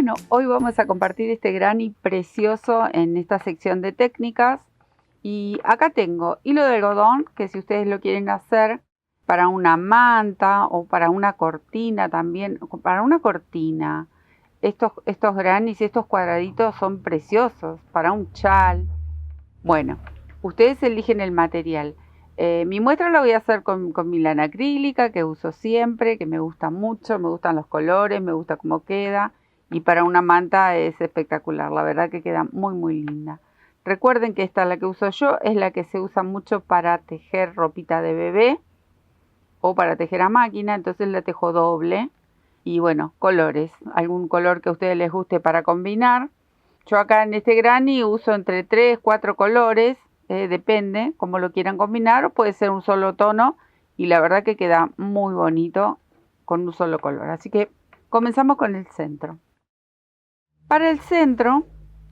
Bueno, hoy vamos a compartir este granny precioso en esta sección de técnicas. Y acá tengo hilo de algodón, que si ustedes lo quieren hacer para una manta o para una cortina también, para una cortina, estos grannies, estos cuadraditos son preciosos, para un chal. Bueno, ustedes eligen el material. Mi muestra la voy a hacer con mi lana acrílica, que uso siempre, que me gusta mucho, me gustan los colores, me gusta cómo queda. Y para una manta es espectacular, la verdad que queda muy muy linda. Recuerden que esta, la que uso yo, es la que se usa mucho para tejer ropita de bebé o para tejer a máquina, entonces la tejo doble. Y bueno, colores, algún color que a ustedes les guste para combinar. Yo acá en este granny uso entre 3, 4 colores, depende cómo lo quieran combinar, o puede ser un solo tono y la verdad que queda muy bonito con un solo color. Así que comenzamos con el centro. Para el centro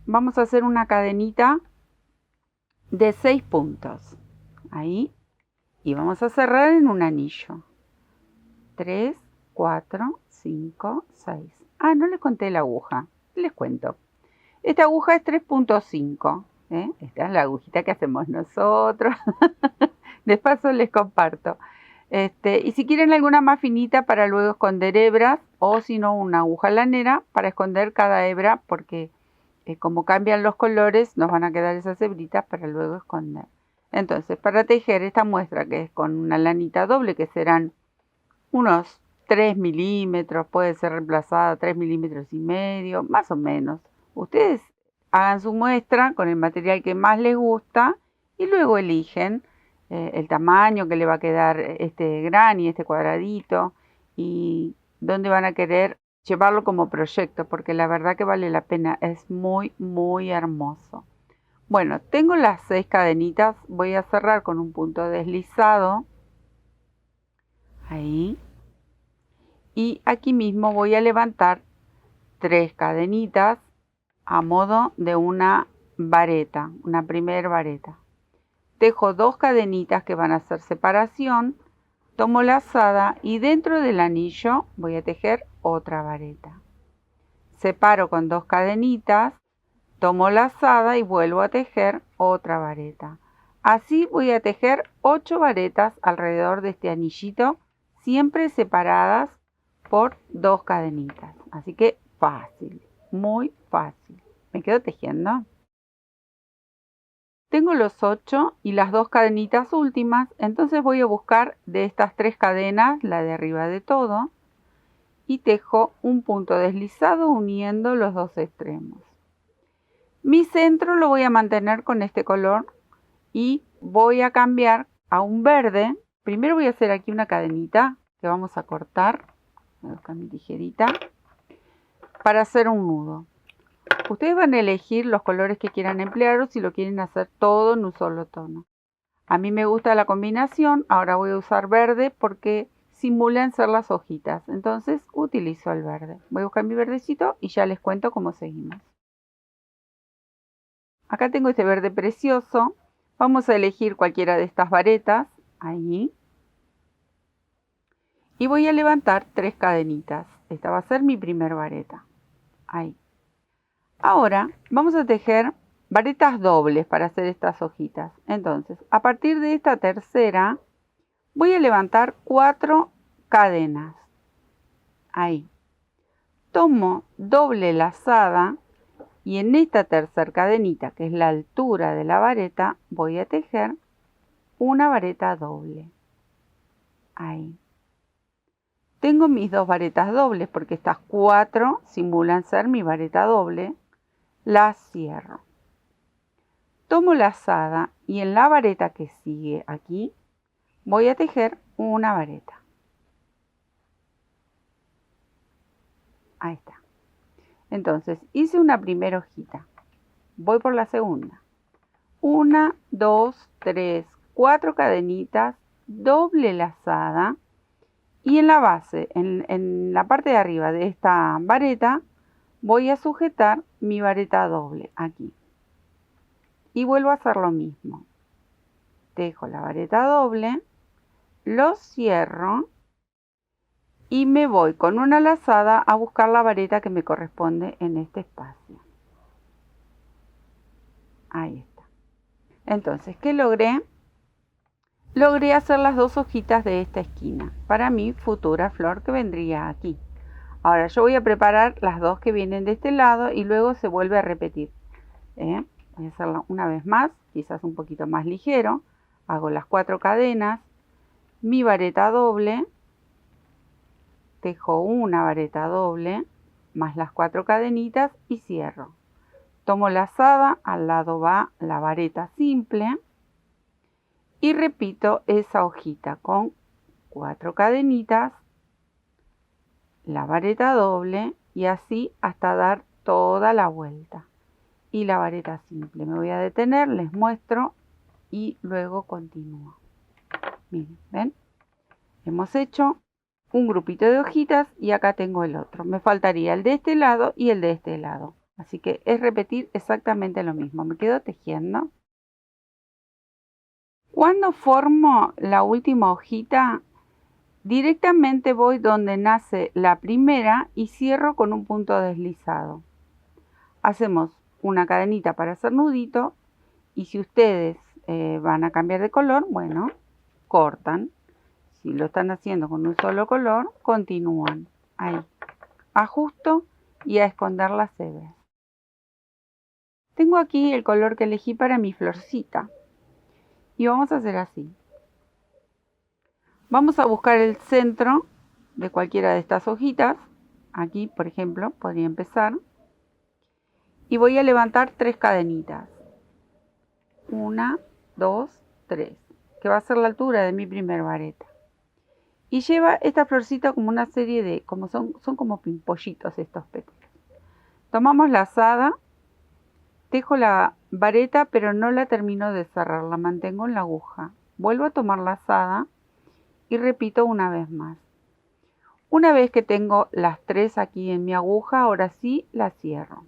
vamos a hacer una cadenita de 6 puntos. Ahí. Y vamos a cerrar en un anillo. 3, 4, 5, 6. Ah, no les conté la aguja. Les cuento. Esta aguja es 3.5. Esta es la agujita que hacemos nosotros. De paso les comparto. Y si quieren alguna más finita para luego esconder hebras, o si no una aguja lanera para esconder cada hebra, porque como cambian los colores nos van a quedar esas hebritas para luego esconder. Entonces, para tejer esta muestra, que es con una lanita doble, que serán unos 3 milímetros, puede ser reemplazada 3 milímetros y medio, más o menos. Ustedes hagan su muestra con el material que más les gusta y luego eligen el tamaño que le va a quedar este granny, este cuadradito, y dónde van a querer llevarlo como proyecto, porque la verdad que vale la pena, es muy muy hermoso. Bueno, tengo las 6 cadenitas, voy a cerrar con un punto deslizado, ahí, y aquí mismo voy a levantar 3 cadenitas a modo de una vareta, una primer vareta. Tejo 2 cadenitas que van a hacer separación, tomo la lazada y dentro del anillo voy a tejer otra vareta. Separo con 2 cadenitas, tomo la lazada y vuelvo a tejer otra vareta. Así voy a tejer 8 varetas alrededor de este anillito, siempre separadas por 2 cadenitas. Así que fácil, muy fácil. ¿Me quedo tejiendo? Tengo los 8 y las 2 cadenitas últimas, entonces voy a buscar de estas 3 cadenas la de arriba de todo y tejo un punto deslizado uniendo los dos extremos. Mi centro lo voy a mantener con este color y voy a cambiar a un verde. Primero voy a hacer aquí una cadenita que vamos a cortar. Voy a buscar mi tijerita para hacer un nudo. Ustedes van a elegir los colores que quieran emplear o si lo quieren hacer todo en un solo tono. A mí me gusta la combinación, ahora voy a usar verde porque simulan ser las hojitas. Entonces utilizo el verde. Voy a buscar mi verdecito y ya les cuento cómo seguimos. Acá tengo este verde precioso. Vamos a elegir cualquiera de estas varetas. Ahí. Y voy a levantar 3 cadenitas. Esta va a ser mi primer vareta. Ahí. Ahora vamos a tejer varetas dobles para hacer estas hojitas. Entonces, a partir de esta tercera, voy a levantar 4 cadenas. Ahí. Tomo doble lazada y en esta tercera cadenita, que es la altura de la vareta, voy a tejer una vareta doble. Ahí. Tengo mis 2 varetas dobles porque estas 4 simulan ser mi vareta doble. Las cierro. Tomo lazada y en la vareta que sigue aquí voy a tejer una vareta. Ahí está. Entonces hice una primera hojita. Voy por la segunda. 1, 2, 3, 4 cadenitas, doble lazada. Y en la base, en la parte de arriba de esta vareta, voy a sujetar mi vareta doble aquí. Y vuelvo a hacer lo mismo. Tejo la vareta doble, lo cierro y me voy con una lazada a buscar la vareta que me corresponde en este espacio. Ahí está. Entonces, ¿qué logré? Logré hacer las dos hojitas de esta esquina para mi futura flor que vendría aquí. Ahora yo voy a preparar las dos que vienen de este lado y luego se vuelve a repetir. Voy a hacerla una vez más, quizás un poquito más ligero. Hago las 4 cadenas, mi vareta doble, tejo una vareta doble, más las 4 cadenitas y cierro. Tomo lazada, al lado va la vareta simple y repito esa hojita con 4 cadenitas, la vareta doble y así hasta dar toda la vuelta. Y la vareta simple. Me voy a detener, les muestro y luego continúo. Miren, ¿ven? Hemos hecho un grupito de hojitas y acá tengo el otro. Me faltaría el de este lado y el de este lado. Así que es repetir exactamente lo mismo. Me quedo tejiendo. Cuando formo la última hojita, directamente voy donde nace la primera y cierro con un punto deslizado. Hacemos una cadenita para hacer nudito y si ustedes van a cambiar de color, bueno, cortan. Si lo están haciendo con un solo color, continúan. Ahí, ajusto y a esconder las hebras. Tengo aquí el color que elegí para mi florcita y vamos a hacer así. Vamos a buscar el centro de cualquiera de estas hojitas. Aquí, por ejemplo, podría empezar. Y voy a levantar 3 cadenitas. 1, 2, 3. Que va a ser la altura de mi primer vareta. Y lleva esta florcita como una serie de, son como pimpollitos estos pétalos. Tomamos la lazada, tejo la vareta, pero no la termino de cerrar, la mantengo en la aguja. Vuelvo a tomar la lazada y repito una vez más. Una vez que tengo las 3 aquí en mi aguja, ahora sí la cierro.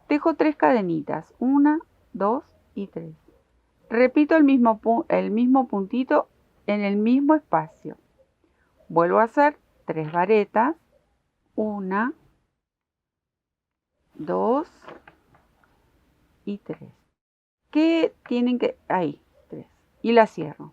Tejo 3 cadenitas, 1, 2 y 3. Repito el mismo puntito en el mismo espacio. Vuelvo a hacer 3 varetas, 1, 2 y 3. ¿Qué tienen que...? Ahí, 3. Y la cierro.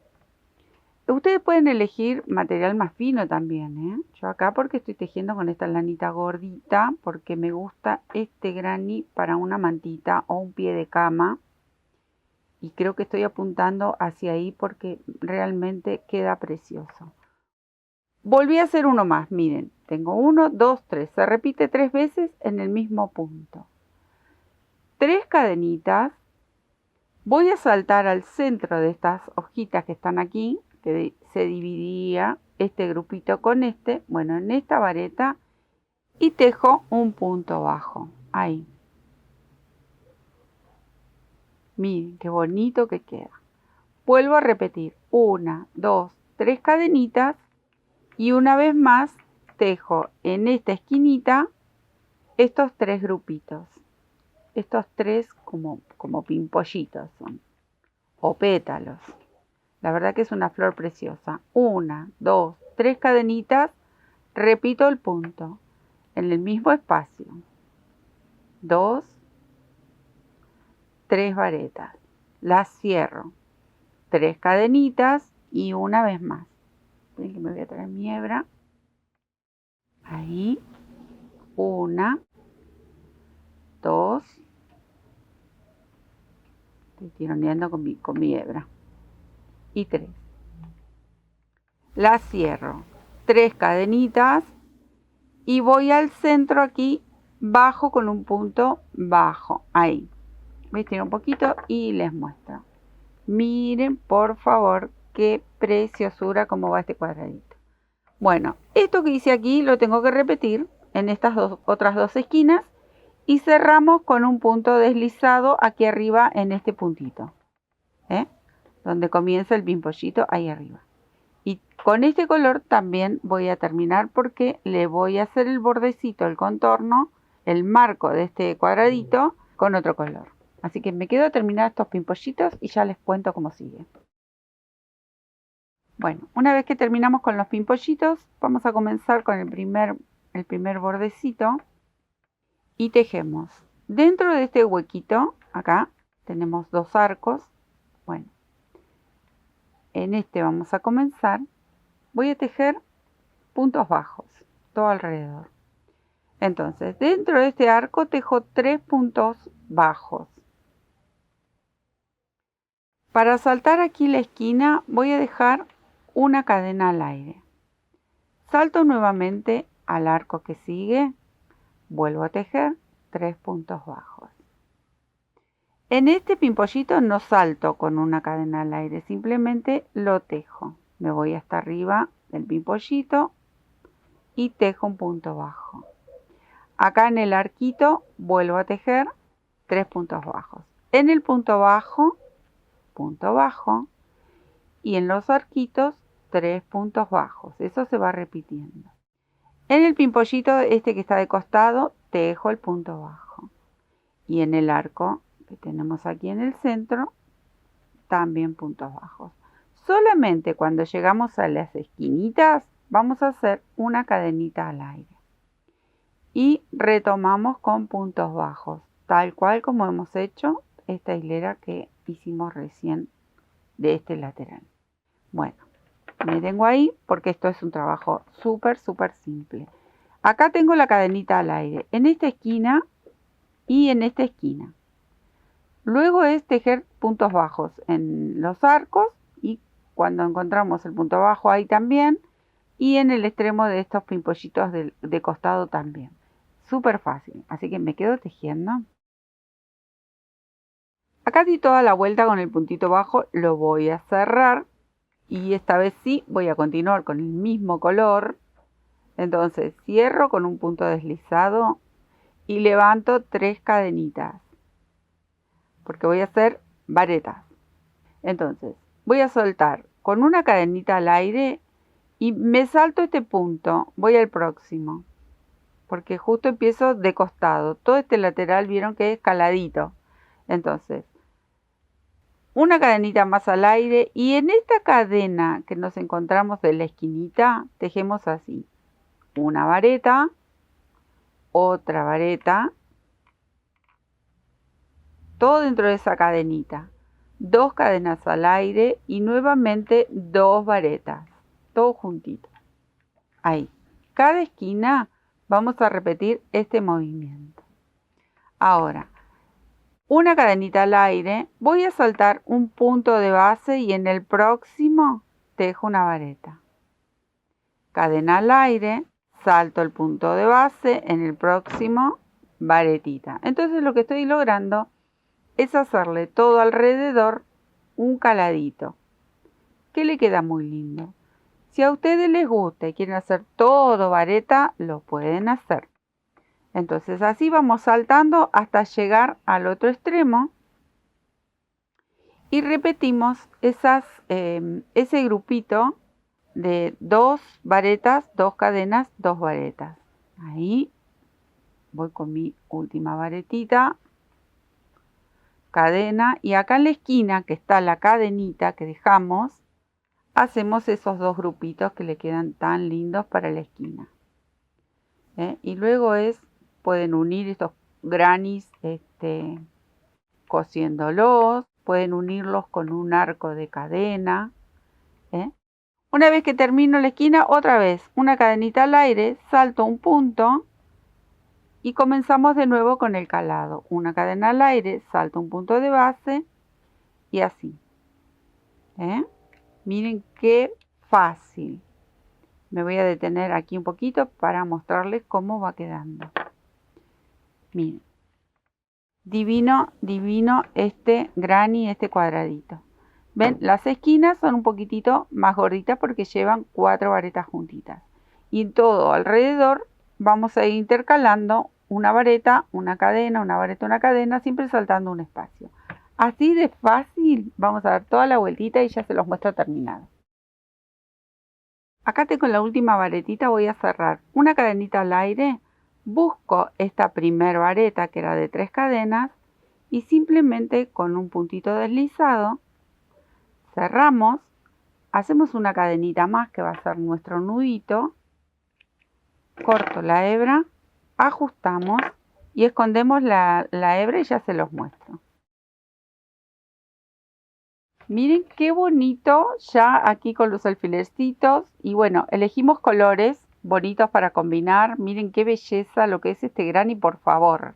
Ustedes pueden elegir material más fino también, ¿eh? Yo acá porque estoy tejiendo con esta lanita gordita, porque me gusta este granny para una mantita o un pie de cama. Y creo que estoy apuntando hacia ahí porque realmente queda precioso. Volví a hacer uno más, miren, tengo 1, 2, 3, se repite 3 veces en el mismo punto. 3 cadenitas, voy a saltar al centro de estas hojitas que están aquí, que se dividía este grupito con este, bueno, en esta vareta, y tejo un punto bajo, ahí. Miren qué bonito que queda. Vuelvo a repetir, 1, 2, 3 cadenitas, y una vez más tejo en esta esquinita estos 3 grupitos. Estos 3 como pimpollitos son. O pétalos. La verdad que es una flor preciosa. 1, 2, 3 cadenitas. Repito el punto. En el mismo espacio. 2, 3 varetas. Las cierro. 3 cadenitas y una vez más. Esperen que me voy a traer mi hebra. Ahí. 1, 2. Estoy tironeando con mi hebra. Y 3. La cierro. 3 cadenitas. Y voy al centro aquí. Bajo con un punto bajo. Ahí. Voy a estirar un poquito y les muestro. Miren, por favor, qué preciosura como va este cuadradito. Bueno, esto que hice aquí lo tengo que repetir en estas otras 2 esquinas y cerramos con un punto deslizado aquí arriba en este puntito, donde comienza el pimpollito ahí arriba. Y con este color también voy a terminar porque le voy a hacer el bordecito, el contorno, el marco de este cuadradito con otro color. Así que me quedo a terminar estos pimpollitos y ya les cuento cómo sigue. Bueno, una vez que terminamos con los pimpollitos, vamos a comenzar con el primer bordecito y tejemos. Dentro de este huequito, acá, tenemos 2 arcos. Bueno, en este vamos a comenzar. Voy a tejer puntos bajos, todo alrededor. Entonces, dentro de este arco tejo 3 puntos bajos. Para saltar aquí la esquina voy a dejar una cadena al aire. Salto nuevamente al arco que sigue, vuelvo a tejer 3 puntos bajos. En este pimpollito no salto con una cadena al aire, simplemente lo tejo. Me voy hasta arriba del pimpollito y tejo un punto bajo. Acá en el arquito vuelvo a tejer 3 puntos bajos. En el punto bajo, y en los arquitos 3 puntos bajos. Eso se va repitiendo. En el pimpollito este que está de costado tejo el punto bajo. Y en el arco que tenemos aquí en el centro también puntos bajos. Solamente cuando llegamos a las esquinitas vamos a hacer una cadenita al aire. Y retomamos con puntos bajos, tal cual como hemos hecho esta hilera que hicimos recién de este lateral. Bueno, me tengo ahí porque esto es un trabajo súper simple. Acá tengo la cadenita al aire, en esta esquina y en esta esquina. Luego es tejer puntos bajos en los arcos y cuando encontramos el punto bajo ahí también, y en el extremo de estos pimpollitos de costado también. Súper fácil, así que me quedo tejiendo. Acá di toda la vuelta con el puntito bajo, lo voy a cerrar y esta vez sí voy a continuar con el mismo color. Entonces cierro con un punto deslizado y levanto 3 cadenitas porque voy a hacer varetas. Entonces voy a soltar con una cadenita al aire y me salto este punto, voy al próximo porque justo empiezo de costado. Todo este lateral vieron que es caladito. Entonces una cadenita más al aire y en esta cadena que nos encontramos de la esquinita tejemos así: una vareta, otra vareta, todo dentro de esa cadenita, 2 cadenas al aire y nuevamente 2 varetas, todo juntito. Ahí, cada esquina vamos a repetir este movimiento. Ahora, una cadenita al aire, voy a saltar un punto de base y en el próximo tejo una vareta. Cadena al aire, salto el punto de base, en el próximo varetita. Entonces lo que estoy logrando es hacerle todo alrededor un caladito que le queda muy lindo. Si a ustedes les gusta y quieren hacer todo vareta, lo pueden hacer. Entonces así vamos saltando hasta llegar al otro extremo y repetimos ese grupito de 2 varetas, 2 cadenas, 2 varetas. Ahí voy con mi última varetita, cadena, y acá en la esquina que está la cadenita que dejamos, hacemos esos 2 grupitos que le quedan tan lindos para la esquina. Y luego pueden unir estos grannies cosiéndolos, pueden unirlos con un arco de cadena. Una vez que termino la esquina, otra vez una cadenita al aire, salto un punto y comenzamos de nuevo con el calado. Una cadena al aire, salto un punto de base y así. Miren qué fácil. Me voy a detener aquí un poquito para mostrarles cómo va quedando. Miren. Divino este granny, este cuadradito. ¿Ven? Las esquinas son un poquitito más gorditas porque llevan 4 varetas juntitas. Y todo alrededor vamos a ir intercalando una vareta, una cadena, una vareta, una cadena, siempre saltando un espacio. Así de fácil vamos a dar toda la vueltita y ya se los muestro terminado. Acá tengo la última varetita, voy a cerrar una cadenita al aire, busco esta primer vareta que era de 3 cadenas y simplemente con un puntito deslizado cerramos, hacemos una cadenita más que va a ser nuestro nudito, corto la hebra, ajustamos y escondemos la hebra y ya se los muestro. Miren qué bonito ya aquí con los alfilercitos. Y bueno, elegimos colores bonitos para combinar. Miren qué belleza lo que es este granny, por favor.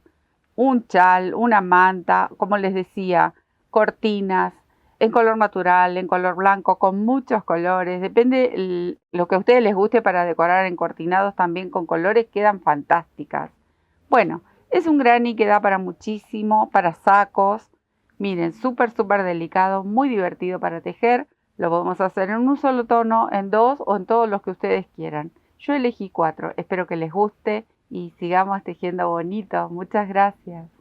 Un chal, una manta, como les decía, cortinas, en color natural, en color blanco, con muchos colores. Depende lo que a ustedes les guste para decorar encortinados también con colores, quedan fantásticas. Bueno, es un granny que da para muchísimo, para sacos. Miren, súper delicado, muy divertido para tejer. Lo podemos hacer en un solo tono, en dos o en todos los que ustedes quieran. Yo elegí 4. Espero que les guste y sigamos tejiendo bonito. Muchas gracias.